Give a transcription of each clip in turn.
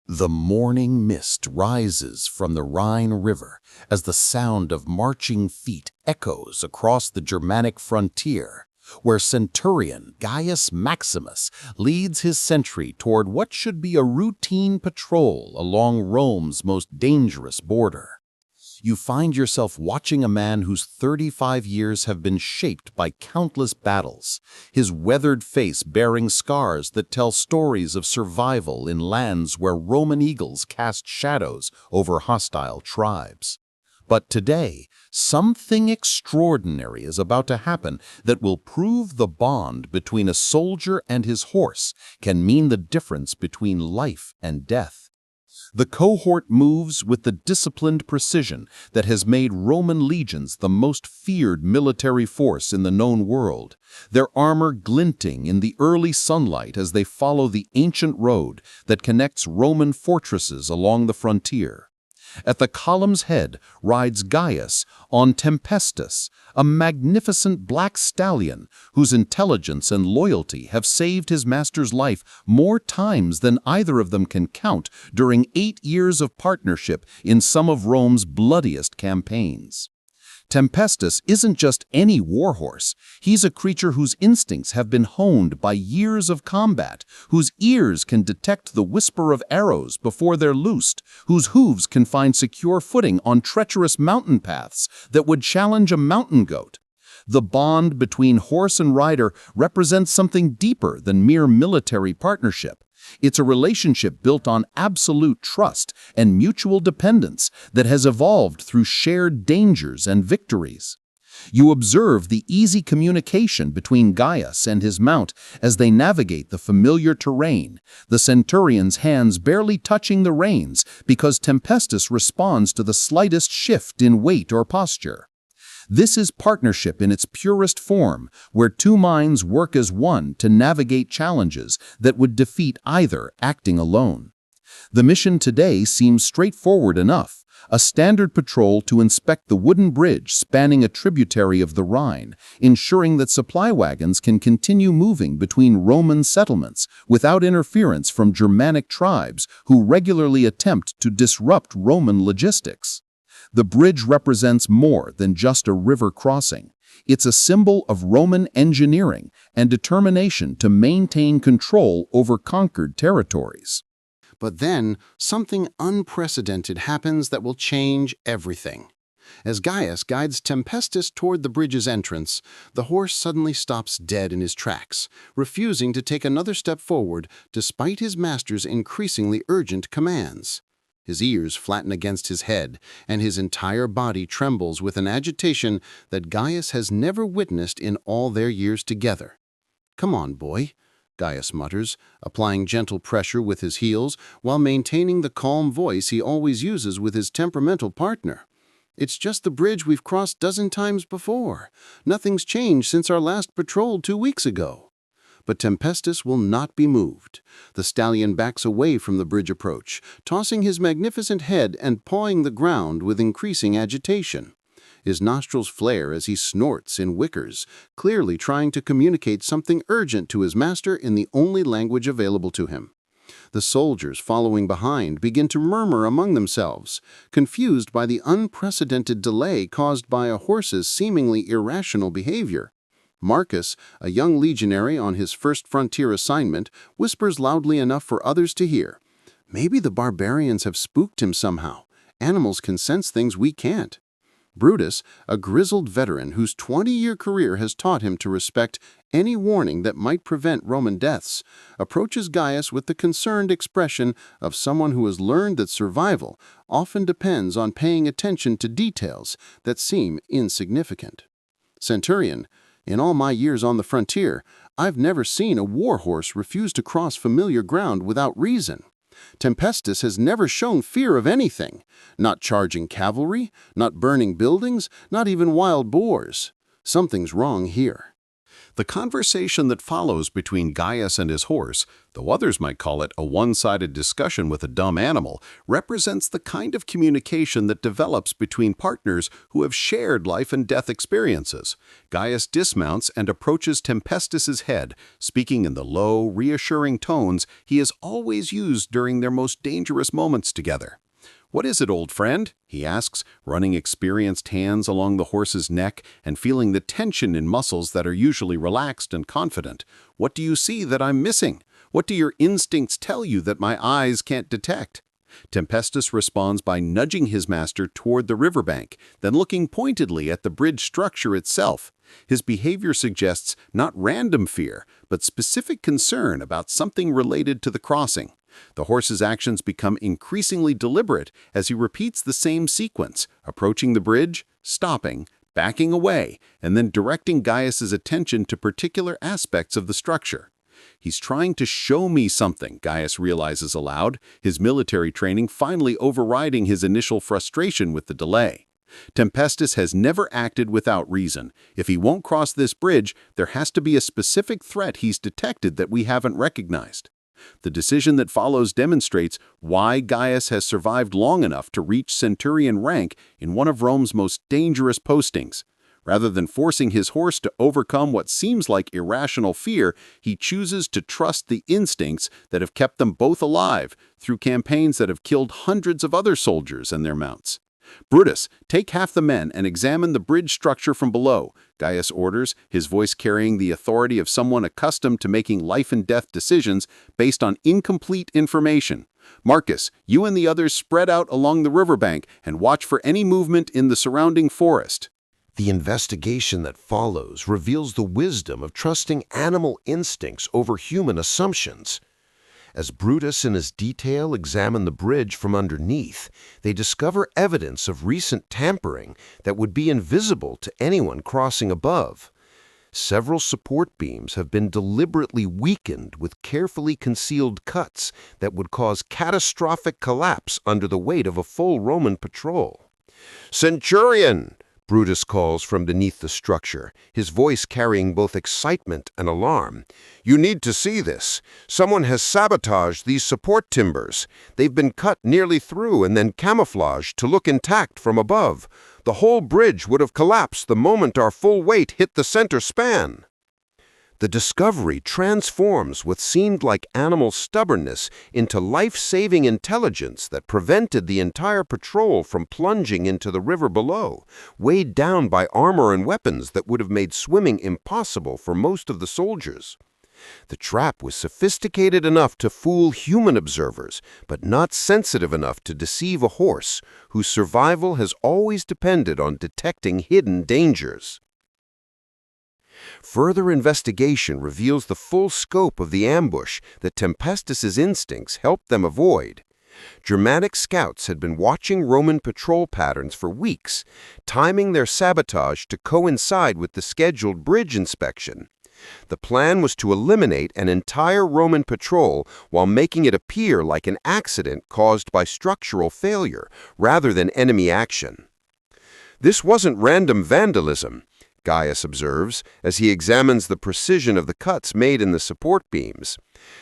The morning mist rises from the Rhine River as the sound of marching feet echoes across the Germanic frontier, where centurion Gaius Maximus leads his sentry toward what should be a routine patrol along Rome's most dangerous border. You find yourself watching a man whose 35 years have been shaped by countless battles, his weathered face bearing scars that tell stories of survival in lands where Roman eagles cast shadows over hostile tribes. But today, something extraordinary is about to happen that will prove the bond between a soldier and his horse can mean the difference between life and death. The cohort moves with the disciplined precision that has made Roman legions the most feared military force in the known world, their armor glinting in the early sunlight as they follow the ancient road that connects Roman fortresses along the frontier. At the column's head rides Gaius on Tempestus, a magnificent black stallion whose intelligence and loyalty have saved his master's life more times than either of them can count during 8 years of partnership in some of Rome's bloodiest campaigns. Tempestus isn't just any warhorse. He's a creature whose instincts have been honed by years of combat, whose ears can detect the whisper of arrows before they're loosed, whose hooves can find secure footing on treacherous mountain paths that would challenge a mountain goat. The bond between horse and rider represents something deeper than mere military partnership. It's a relationship built on absolute trust and mutual dependence that has evolved through shared dangers and victories. You observe the easy communication between Gaius and his mount as they navigate the familiar terrain, the centurion's hands barely touching the reins because Tempestus responds to the slightest shift in weight or posture. This is partnership in its purest form, where two minds work as one to navigate challenges that would defeat either acting alone. The mission today seems straightforward enough: a standard patrol to inspect the wooden bridge spanning a tributary of the Rhine, ensuring that supply wagons can continue moving between Roman settlements without interference from Germanic tribes who regularly attempt to disrupt Roman logistics. The bridge represents more than just a river crossing. It's a symbol of Roman engineering and determination to maintain control over conquered territories. But then, something unprecedented happens that will change everything. As Gaius guides Tempestus toward the bridge's entrance, the horse suddenly stops dead in his tracks, refusing to take another step forward despite his master's increasingly urgent commands. His ears flatten against his head, and his entire body trembles with an agitation that Gaius has never witnessed in all their years together. "Come on, boy," Gaius mutters, applying gentle pressure with his heels while maintaining the calm voice he always uses with his temperamental partner. "It's just the bridge we've crossed 12 times before. Nothing's changed since our last patrol 2 weeks ago." But Tempestus will not be moved. The stallion backs away from the bridge approach, tossing his magnificent head and pawing the ground with increasing agitation. His nostrils flare as he snorts in whickers, clearly trying to communicate something urgent to his master in the only language available to him. The soldiers following behind begin to murmur among themselves, confused by the unprecedented delay caused by a horse's seemingly irrational behavior. Marcus, a young legionary on his first frontier assignment, whispers loudly enough for others to hear. "Maybe the barbarians have spooked him somehow. Animals can sense things we can't." Brutus, a grizzled veteran whose 20-year career has taught him to respect any warning that might prevent Roman deaths, approaches Gaius with the concerned expression of someone who has learned that survival often depends on paying attention to details that seem insignificant. "Centurion, in all my years on the frontier, I've never seen a war horse refuse to cross familiar ground without reason. Tempestus has never shown fear of anything, not charging cavalry, not burning buildings, not even wild boars. Something's wrong here." The conversation that follows between Gaius and his horse, though others might call it a one-sided discussion with a dumb animal, represents the kind of communication that develops between partners who have shared life and death experiences. Gaius dismounts and approaches Tempestus's head, speaking in the low, reassuring tones he has always used during their most dangerous moments together. "What is it, old friend?" he asks, running experienced hands along the horse's neck and feeling the tension in muscles that are usually relaxed and confident. "What do you see that I'm missing? What do your instincts tell you that my eyes can't detect?" Tempestus responds by nudging his master toward the riverbank, then looking pointedly at the bridge structure itself. His behavior suggests not random fear, but specific concern about something related to the crossing. The horse's actions become increasingly deliberate as he repeats the same sequence, approaching the bridge, stopping, backing away, and then directing Gaius's attention to particular aspects of the structure. "He's trying to show me something," Gaius realizes aloud, his military training finally overriding his initial frustration with the delay. Tempestus has never acted without reason. If he won't cross this bridge, there has to be a specific threat he's detected that we haven't recognized. The decision that follows demonstrates why Gaius has survived long enough to reach centurion rank in one of Rome's most dangerous postings. Rather than forcing his horse to overcome what seems like irrational fear, he chooses to trust the instincts that have kept them both alive through campaigns that have killed hundreds of other soldiers and their mounts. "Brutus, take half the men and examine the bridge structure from below," Gaius orders, his voice carrying the authority of someone accustomed to making life-and-death decisions based on incomplete information. "Marcus, you and the others spread out along the riverbank and watch for any movement in the surrounding forest." The investigation that follows reveals the wisdom of trusting animal instincts over human assumptions. As Brutus and his detail examine the bridge from underneath, they discover evidence of recent tampering that would be invisible to anyone crossing above. Several support beams have been deliberately weakened with carefully concealed cuts that would cause catastrophic collapse under the weight of a full Roman patrol. "Centurion!" Brutus calls from beneath the structure, his voice carrying both excitement and alarm. "You need to see this. Someone has sabotaged these support timbers. They've been cut nearly through and then camouflaged to look intact from above. The whole bridge would have collapsed the moment our full weight hit the center span." The discovery transforms what seemed like animal stubbornness into life-saving intelligence that prevented the entire patrol from plunging into the river below, weighed down by armor and weapons that would have made swimming impossible for most of the soldiers. The trap was sophisticated enough to fool human observers, but not sensitive enough to deceive a horse, whose survival has always depended on detecting hidden dangers. Further investigation reveals the full scope of the ambush that Tempestus's instincts helped them avoid. Germanic scouts had been watching Roman patrol patterns for weeks, timing their sabotage to coincide with the scheduled bridge inspection. The plan was to eliminate an entire Roman patrol while making it appear like an accident caused by structural failure, rather than enemy action. "This wasn't random vandalism," Gaius observes, as he examines the precision of the cuts made in the support beams.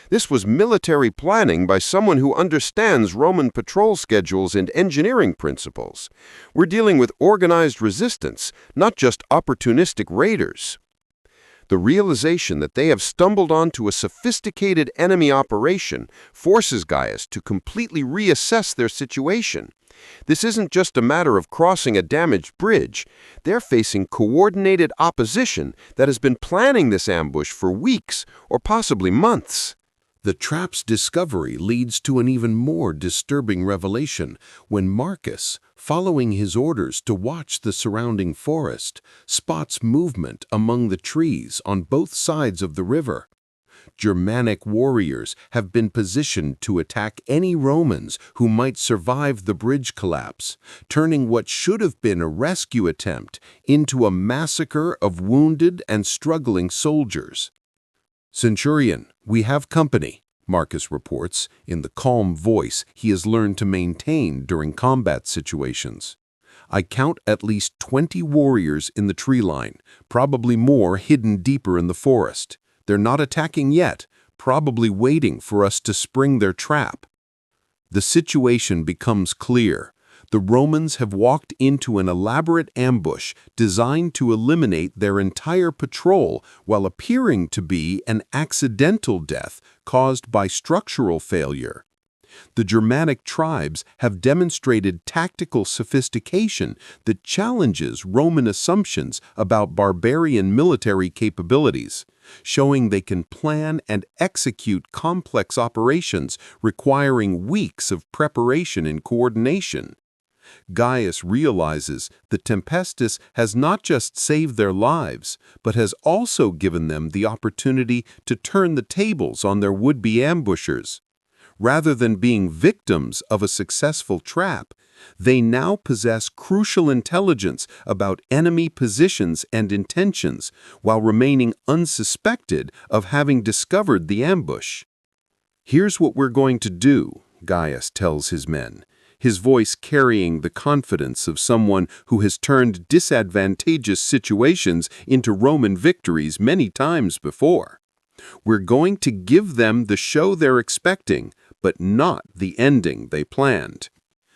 "This was military planning by someone who understands Roman patrol schedules and engineering principles. We're dealing with organized resistance, not just opportunistic raiders." The realization that they have stumbled onto a sophisticated enemy operation forces Gaius to completely reassess their situation. This isn't just a matter of crossing a damaged bridge. They're facing coordinated opposition that has been planning this ambush for weeks or possibly months. The trap's discovery leads to an even more disturbing revelation when Marcus, following his orders to watch the surrounding forest, spots movement among the trees on both sides of the river. Germanic warriors have been positioned to attack any Romans who might survive the bridge collapse, turning what should have been a rescue attempt into a massacre of wounded and struggling soldiers. "Centurion, we have company," Marcus reports in the calm voice he has learned to maintain during combat situations. I count at least 20 warriors in the tree line, probably more hidden deeper in the forest. They're not attacking yet, probably waiting for us to spring their trap. The situation becomes clear. The Romans have walked into an elaborate ambush designed to eliminate their entire patrol while appearing to be an accidental death caused by structural failure. The Germanic tribes have demonstrated tactical sophistication that challenges Roman assumptions about barbarian military capabilities, showing they can plan and execute complex operations requiring weeks of preparation and coordination. Gaius realizes that Tempestus has not just saved their lives, but has also given them the opportunity to turn the tables on their would-be ambushers. Rather than being victims of a successful trap, they now possess crucial intelligence about enemy positions and intentions while remaining unsuspected of having discovered the ambush. "Here's what we're going to do," Gaius tells his men, his voice carrying the confidence of someone who has turned disadvantageous situations into Roman victories many times before. "We're going to give them the show they're expecting, but not the ending they planned."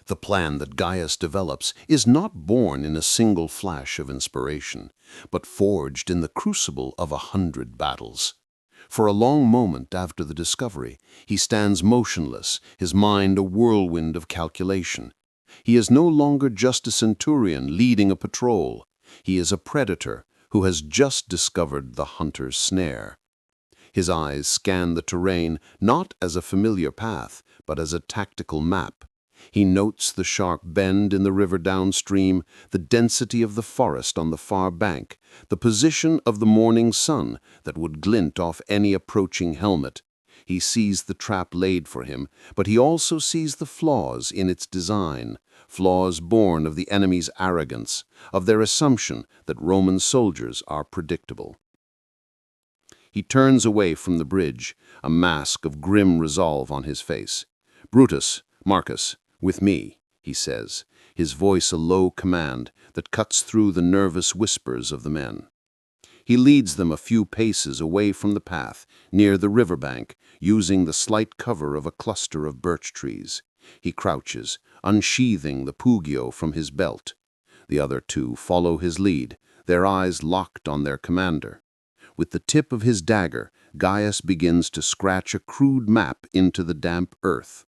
The plan that Gaius develops is not born in a single flash of inspiration, but forged in the crucible of 100 battles. For a long moment after the discovery, he stands motionless, his mind a whirlwind of calculation. He is no longer just a centurion leading a patrol. He is a predator who has just discovered the hunter's snare. His eyes scan the terrain not as a familiar path, but as a tactical map. He notes the sharp bend in the river downstream, the density of the forest on the far bank, the position of the morning sun that would glint off any approaching helmet. He sees the trap laid for him, but he also sees the flaws in its design, flaws born of the enemy's arrogance, of their assumption that Roman soldiers are predictable. He turns away from the bridge, a mask of grim resolve on his face. "Brutus, Marcus, with me," he says, his voice a low command that cuts through the nervous whispers of the men. He leads them a few paces away from the path, near the riverbank, using the slight cover of a cluster of birch trees. He crouches, unsheathing the pugio from his belt. The other two follow his lead, their eyes locked on their commander. With the tip of his dagger, Gaius begins to scratch a crude map into the damp earth.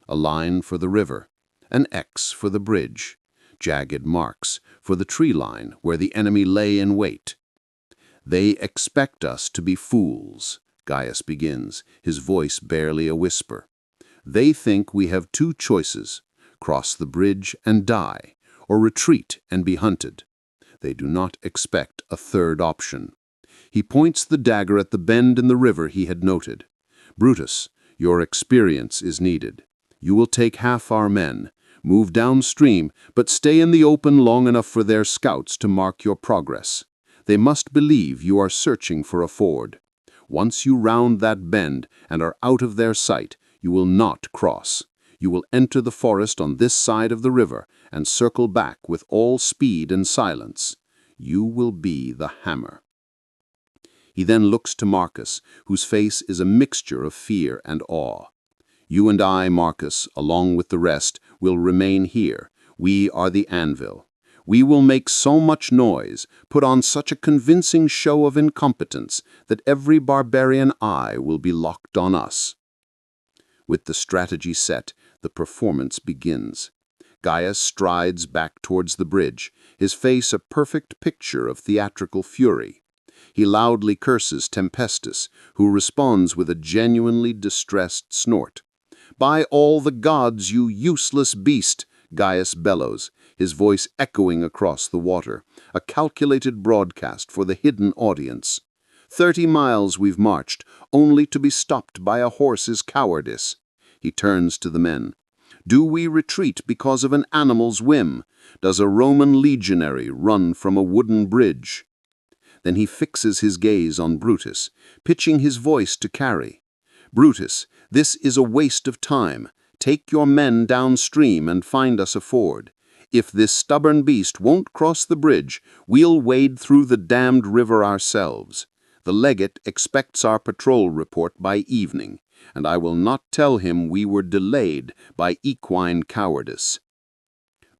A line for the river, an X for the bridge, jagged marks for the tree line where the enemy lay in wait. "They expect us to be fools," Gaius begins, his voice barely a whisper. "They think we have two choices, cross the bridge and die, or retreat and be hunted. They do not expect a third option." He points the dagger at the bend in the river he had noted. "Brutus, your experience is needed. You will take half our men, move downstream, but stay in the open long enough for their scouts to mark your progress. They must believe you are searching for a ford. Once you round that bend and are out of their sight, you will not cross. You will enter the forest on this side of the river and circle back with all speed and silence. You will be the hammer." He then looks to Marcus, whose face is a mixture of fear and awe. "You and I, Marcus, along with the rest, will remain here. We are the anvil. We will make so much noise, put on such a convincing show of incompetence, that every barbarian eye will be locked on us." With the strategy set, the performance begins. Gaius strides back towards the bridge, his face a perfect picture of theatrical fury. He loudly curses Tempestus, who responds with a genuinely distressed snort. "By all the gods, you useless beast!" Gaius bellows, his voice echoing across the water, a calculated broadcast for the hidden audience. 30 miles we've marched, only to be stopped by a horse's cowardice." He turns to the men. "Do we retreat because of an animal's whim? Does a Roman legionary run from a wooden bridge?" Then he fixes his gaze on Brutus, pitching his voice to carry. "Brutus, this is a waste of time. Take your men downstream and find us a ford. If this stubborn beast won't cross the bridge, we'll wade through the damned river ourselves. The legate expects our patrol report by evening, and I will not tell him we were delayed by equine cowardice."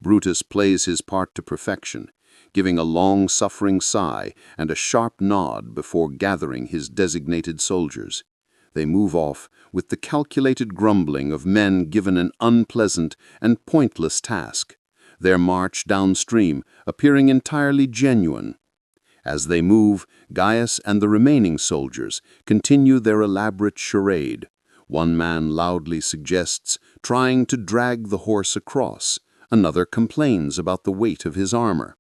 Brutus plays his part to perfection, giving a long-suffering sigh and a sharp nod before gathering his designated soldiers. They move off with the calculated grumbling of men given an unpleasant and pointless task, their march downstream appearing entirely genuine. As they move, Gaius and the remaining soldiers continue their elaborate charade. One man loudly suggests trying to drag the horse across. Another complains about the weight of his armor.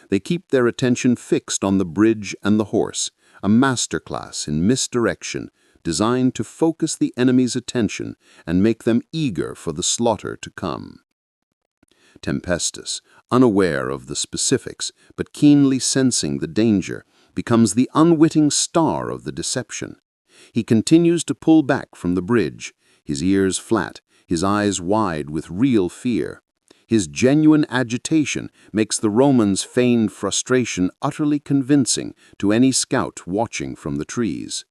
They keep their attention fixed on the bridge and the horse, a masterclass in misdirection designed to focus the enemy's attention and make them eager for the slaughter to come. Tempestus, unaware of the specifics but keenly sensing the danger, becomes the unwitting star of the deception. He continues to pull back from the bridge, his ears flat, his eyes wide with real fear. His genuine agitation makes the Romans' feigned frustration utterly convincing to any scout watching from the trees.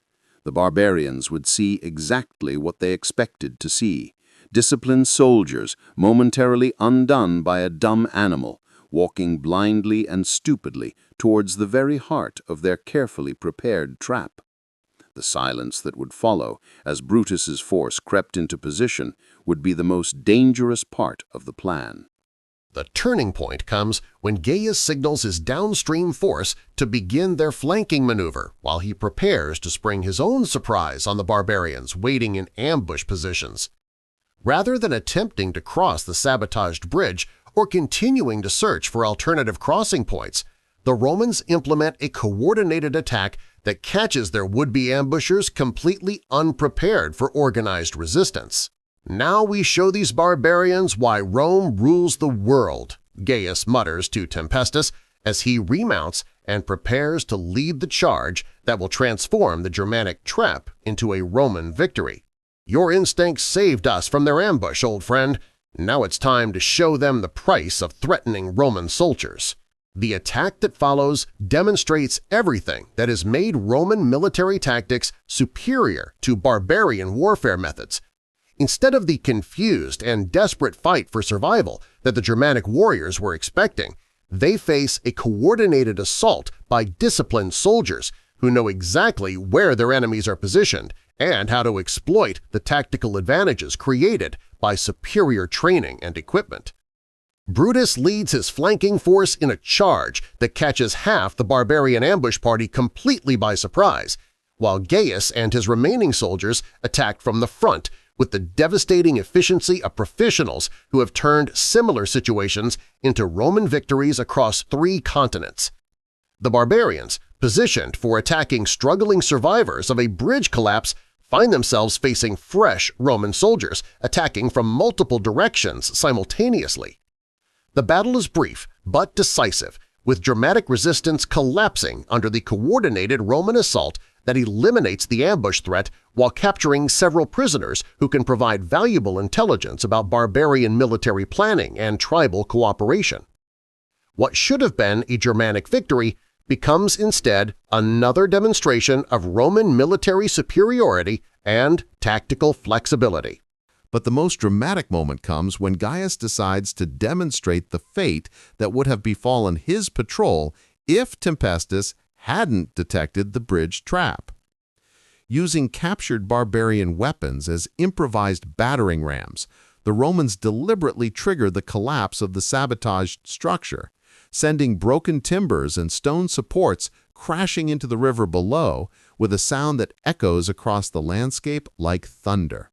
The barbarians would see exactly what they expected to see: disciplined soldiers momentarily undone by a dumb animal, walking blindly and stupidly towards the very heart of their carefully prepared trap. The silence that would follow as Brutus's force crept into position would be the most dangerous part of the plan. The turning point comes when Gaius signals his downstream force to begin their flanking maneuver while he prepares to spring his own surprise on the barbarians waiting in ambush positions. Rather than attempting to cross the sabotaged bridge or continuing to search for alternative crossing points, the Romans implement a coordinated attack that catches their would-be ambushers completely unprepared for organized resistance. "Now we show these barbarians why Rome rules the world," Gaius mutters to Tempestus as he remounts and prepares to lead the charge that will transform the Germanic trap into a Roman victory. "Your instincts saved us from their ambush, old friend. Now it's time to show them the price of threatening Roman soldiers." The attack that follows demonstrates everything that has made Roman military tactics superior to barbarian warfare methods. Instead of the confused and desperate fight for survival that the Germanic warriors were expecting, they face a coordinated assault by disciplined soldiers who know exactly where their enemies are positioned and how to exploit the tactical advantages created by superior training and equipment. Brutus leads his flanking force in a charge that catches half the barbarian ambush party completely by surprise, while Gaius and his remaining soldiers attack from the front with the devastating efficiency of professionals who have turned similar situations into Roman victories across 3 continents. The barbarians, positioned for attacking struggling survivors of a bridge collapse, find themselves facing fresh Roman soldiers attacking from multiple directions simultaneously. The battle is brief but decisive, with Germanic resistance collapsing under the coordinated Roman assault that eliminates the ambush threat while capturing several prisoners who can provide valuable intelligence about barbarian military planning and tribal cooperation. What should have been a Germanic victory becomes instead another demonstration of Roman military superiority and tactical flexibility. But the most dramatic moment comes when Gaius decides to demonstrate the fate that would have befallen his patrol if Tempestus hadn't detected the bridge trap. Using captured barbarian weapons as improvised battering rams, the Romans deliberately trigger the collapse of the sabotaged structure, sending broken timbers and stone supports crashing into the river below with a sound that echoes across the landscape like thunder.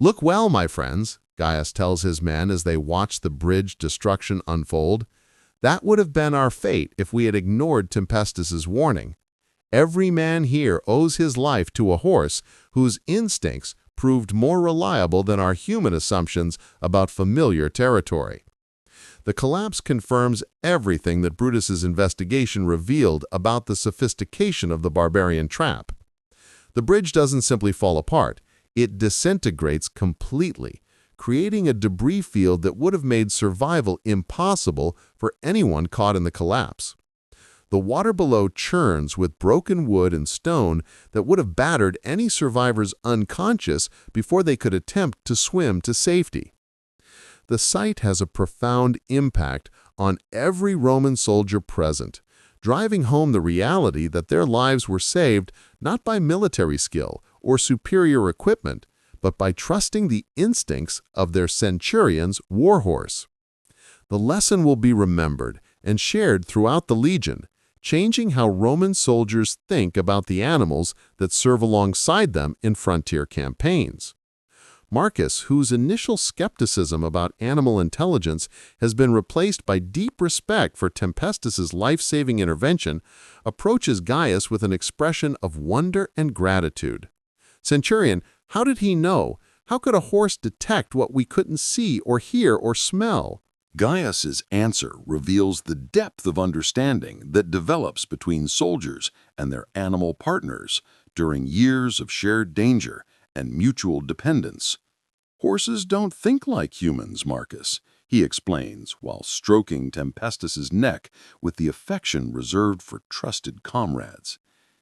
"Look well, my friends," Gaius tells his men as they watch the bridge destruction unfold. "That would have been our fate if we had ignored Tempestus's warning. Every man here owes his life to a horse whose instincts proved more reliable than our human assumptions about familiar territory." The collapse confirms everything that Brutus's investigation revealed about the sophistication of the barbarian trap. The bridge doesn't simply fall apart, it disintegrates completely, creating a debris field that would have made survival impossible for anyone caught in the collapse. The water below churns with broken wood and stone that would have battered any survivors unconscious before they could attempt to swim to safety. The site has a profound impact on every Roman soldier present, driving home the reality that their lives were saved not by military skill or superior equipment, but by trusting the instincts of their centurion's warhorse. The lesson will be remembered and shared throughout the legion, changing how Roman soldiers think about the animals that serve alongside them in frontier campaigns. Marcus, whose initial skepticism about animal intelligence has been replaced by deep respect for Tempestus's life-saving intervention, approaches Gaius with an expression of wonder and gratitude. "Centurion, how did he know? How could a horse detect what we couldn't see or hear or smell?" Gaius's answer reveals the depth of understanding that develops between soldiers and their animal partners during years of shared danger and mutual dependence. "Horses don't think like humans, Marcus," he explains while stroking Tempestus's neck with the affection reserved for trusted comrades.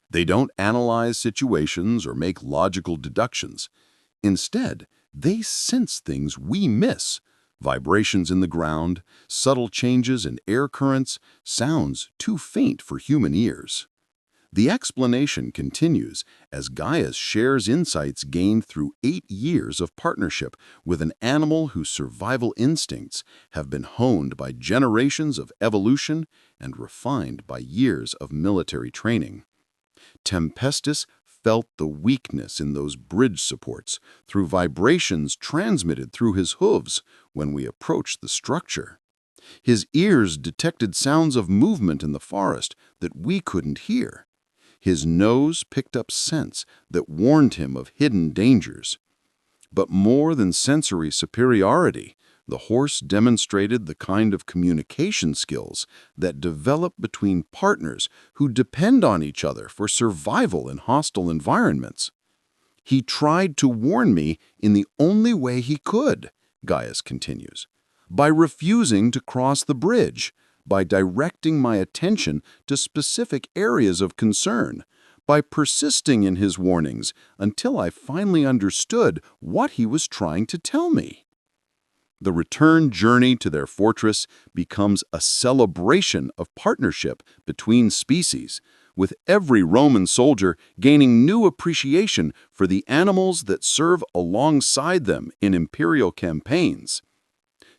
"They don't analyze situations or make logical deductions. Instead, they sense things we miss: vibrations in the ground, subtle changes in air currents, sounds too faint for human ears." The explanation continues as Gaius shares insights gained through 8 years of partnership with an animal whose survival instincts have been honed by generations of evolution and refined by years of military training. Tempestus felt the weakness in those bridge supports through vibrations transmitted through his hooves when we approached the structure. His ears detected sounds of movement in the forest that we couldn't hear. His nose picked up scents that warned him of hidden dangers. But more than sensory superiority, the horse demonstrated the kind of communication skills that develop between partners who depend on each other for survival in hostile environments. "He tried to warn me in the only way he could," Gaius continues, "by refusing to cross the bridge, by directing my attention to specific areas of concern, by persisting in his warnings until I finally understood what he was trying to tell me." The return journey to their fortress becomes a celebration of partnership between species, with every Roman soldier gaining new appreciation for the animals that serve alongside them in imperial campaigns.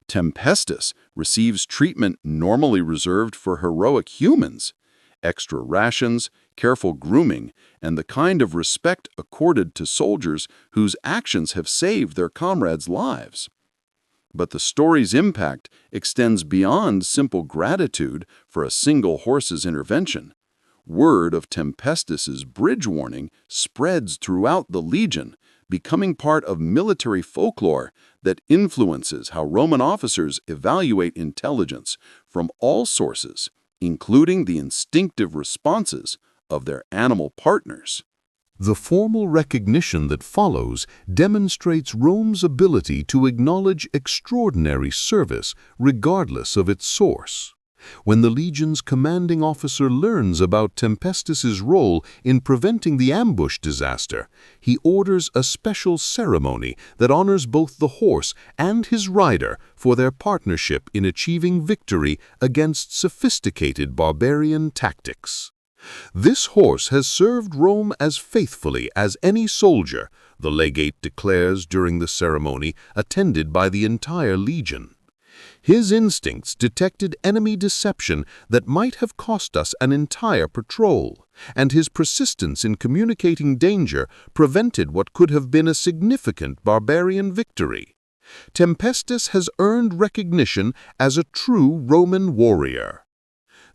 Tempestus receives treatment normally reserved for heroic humans: extra rations, careful grooming, and the kind of respect accorded to soldiers whose actions have saved their comrades' lives. But the story's impact extends beyond simple gratitude for a single horse's intervention. Word of Tempestus's bridge warning spreads throughout the legion, becoming part of military folklore that influences how Roman officers evaluate intelligence from all sources, including the instinctive responses of their animal partners. The formal recognition that follows demonstrates Rome's ability to acknowledge extraordinary service regardless of its source. When the legion's commanding officer learns about Tempestus's role in preventing the ambush disaster, he orders a special ceremony that honors both the horse and his rider for their partnership in achieving victory against sophisticated barbarian tactics. "This horse has served Rome as faithfully as any soldier," the legate declares during the ceremony, attended by the entire legion. "His instincts detected enemy deception that might have cost us an entire patrol, and his persistence in communicating danger prevented what could have been a significant barbarian victory. Tempestus has earned recognition as a true Roman warrior."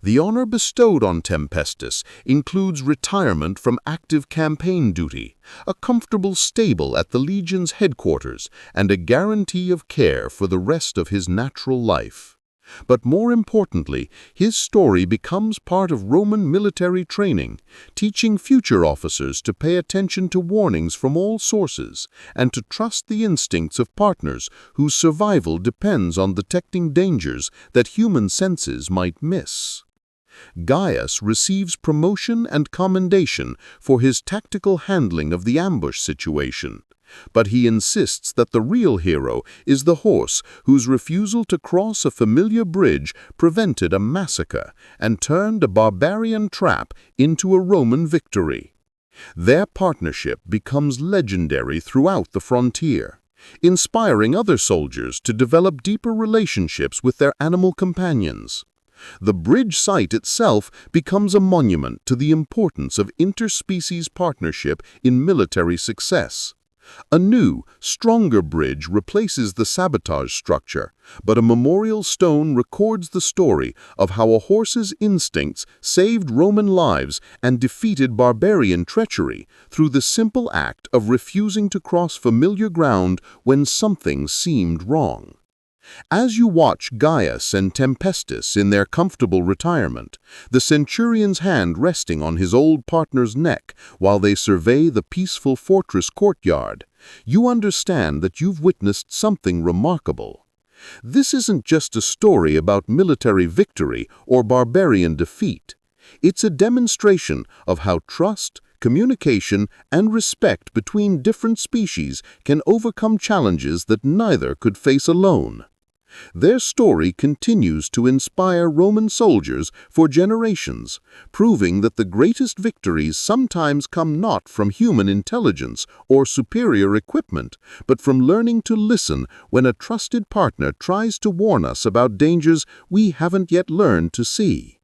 The honor bestowed on Tempestus includes retirement from active campaign duty, a comfortable stable at the legion's headquarters, and a guarantee of care for the rest of his natural life. But more importantly, his story becomes part of Roman military training, teaching future officers to pay attention to warnings from all sources and to trust the instincts of partners whose survival depends on detecting dangers that human senses might miss. Gaius receives promotion and commendation for his tactical handling of the ambush situation. But he insists that the real hero is the horse whose refusal to cross a familiar bridge prevented a massacre and turned a barbarian trap into a Roman victory. Their partnership becomes legendary throughout the frontier, inspiring other soldiers to develop deeper relationships with their animal companions. The bridge site itself becomes a monument to the importance of interspecies partnership in military success. A new, stronger bridge replaces the sabotage structure, but a memorial stone records the story of how a horse's instincts saved Roman lives and defeated barbarian treachery through the simple act of refusing to cross familiar ground when something seemed wrong. As you watch Gaius and Tempestus in their comfortable retirement, the centurion's hand resting on his old partner's neck while they survey the peaceful fortress courtyard, you understand that you've witnessed something remarkable. This isn't just a story about military victory or barbarian defeat. It's a demonstration of how trust, communication, and respect between different species can overcome challenges that neither could face alone. Their story continues to inspire Roman soldiers for generations, proving that the greatest victories sometimes come not from human intelligence or superior equipment, but from learning to listen when a trusted partner tries to warn us about dangers we haven't yet learned to see.